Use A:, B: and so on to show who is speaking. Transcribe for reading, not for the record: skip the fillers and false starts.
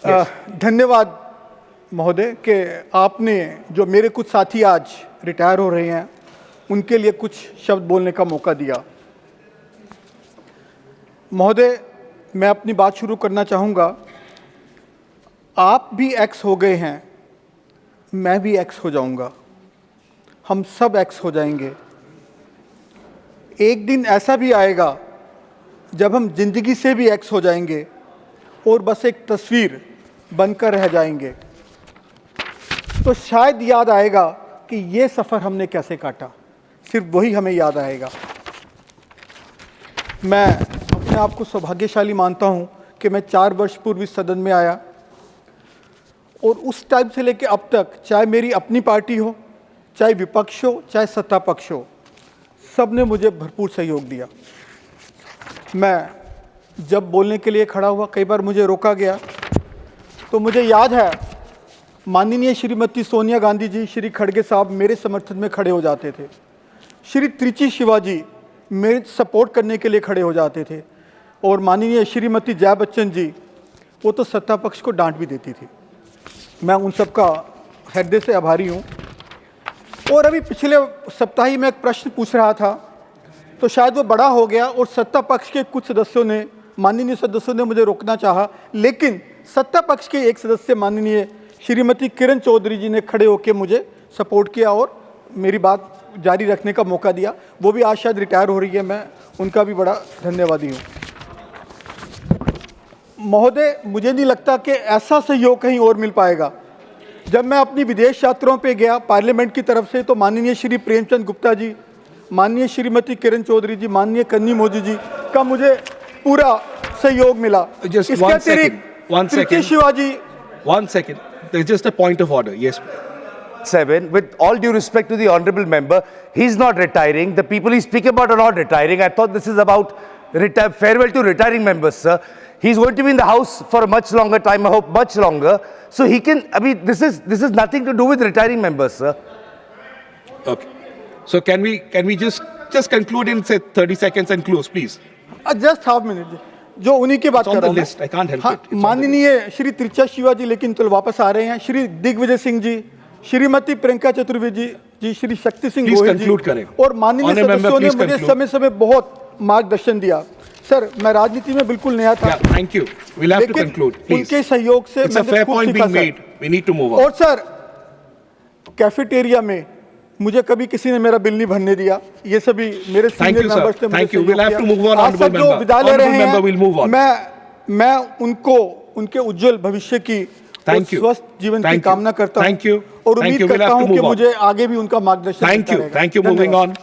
A: धन्यवाद महोदय कि आपने जो मेरे कुछ साथी आज रिटायर हो रहे हैं उनके लिए कुछ शब्द बोलने का मौका दिया। महोदय, मैं अपनी बात शुरू करना चाहूँगा। आप भी एक्स हो गए हैं, मैं भी एक्स हो जाऊँगा, हम सब एक्स हो जाएंगे। एक दिन ऐसा भी आएगा जब हम जिंदगी से भी एक्स हो जाएंगे और बस एक तस्वीर बनकर रह जाएंगे। तो शायद याद आएगा कि ये सफ़र हमने कैसे काटा, सिर्फ वही हमें याद आएगा। मैं अपने आप को सौभाग्यशाली मानता हूँ कि मैं 4 वर्ष पूर्व इस सदन में आया और उस टाइम से लेकर अब तक, चाहे मेरी अपनी पार्टी हो, चाहे विपक्ष हो, चाहे सत्ता पक्ष हो, सब ने मुझे भरपूर सहयोग दिया। मैं जब बोलने के लिए खड़ा हुआ, कई बार मुझे रोका गया, तो मुझे याद है माननीय श्रीमती सोनिया गांधी जी, श्री खड़गे साहब मेरे समर्थन में खड़े हो जाते थे। श्री त्रिची शिवाजी मेरे सपोर्ट करने के लिए खड़े हो जाते थे और माननीय श्रीमती जया बच्चन जी, वो तो सत्ता पक्ष को डांट भी देती थी। मैं उन सब का हृदय से आभारी हूँ। और अभी पिछले सप्ताह ही मैं एक प्रश्न पूछ रहा था, तो शायद वो बड़ा हो गया और सत्ता पक्ष के कुछ सदस्यों ने, माननीय सदस्यों ने मुझे रोकना चाहा, लेकिन सत्ता पक्ष के एक सदस्य माननीय श्रीमती किरण चौधरी जी ने खड़े होकर मुझे सपोर्ट किया और मेरी बात जारी रखने का मौका दिया। वो भी आज शायद रिटायर हो रही है, मैं उनका भी बड़ा धन्यवादी हूँ। महोदय, मुझे नहीं लगता कि ऐसा सहयोग कहीं और मिल पाएगा। जब मैं अपनी विदेश यात्राओं पे गया पार्लियामेंट की तरफ से, तो माननीय श्री प्रेमचंद गुप्ता जी, माननीय श्रीमती किरण चौधरी जी, माननीय कन्नी मोदी जी का मुझे पूरा सहयोग मिला। इसके अतिरिक्त Shivaji,
B: 1 second. There's just a point of order. Yes.
C: 7, with all due respect to the honorable member, he's not retiring. The people he speak about are not retiring. I thought this is about farewell to retiring members, sir. He's going to be in the house for a much longer time, I hope much longer. So he can, I mean, this is nothing to do with retiring members, sir.
B: Okay. So can we just conclude in say 30 seconds and close, please?
A: Just half minute. जो उन्हीं की बात कर रहा हूँ।
B: I can't help it.
A: माननीय श्री त्रिचा शिवाजी लेकिन तो वापस आ रहे हैं, श्री दिग्विजय सिंह जी, श्रीमती प्रियंका चतुर्वेदी जी, श्री शक्ति सिंह गोयल जी और माननीय सदस्यों ने मुझे समय समय बहुत मार्गदर्शन दिया। सर, मैं राजनीति में बिल्कुल नया था।
B: Thank you. We'll have to conclude, please.
A: उनके सहयोग से
B: It's a fair point being made. We need to move on.
A: और सर, कैफेटेरिया में मुझे कभी किसी ने मेरा बिल नहीं भरने दिया। ये सभी मेरे सीनियर मेंबर्स ने मुझे सहयोग किया। आज सब जो विदा ले रहे हैं, मैं उनको उनके उज्जवल भविष्य की और स्वस्थ जीवन की कामना करता हूँ और उम्मीद करता हूँ कि मुझे आगे भी उनका मार्गदर्शन मिलता रहेगा।
B: Thank you. Moving on.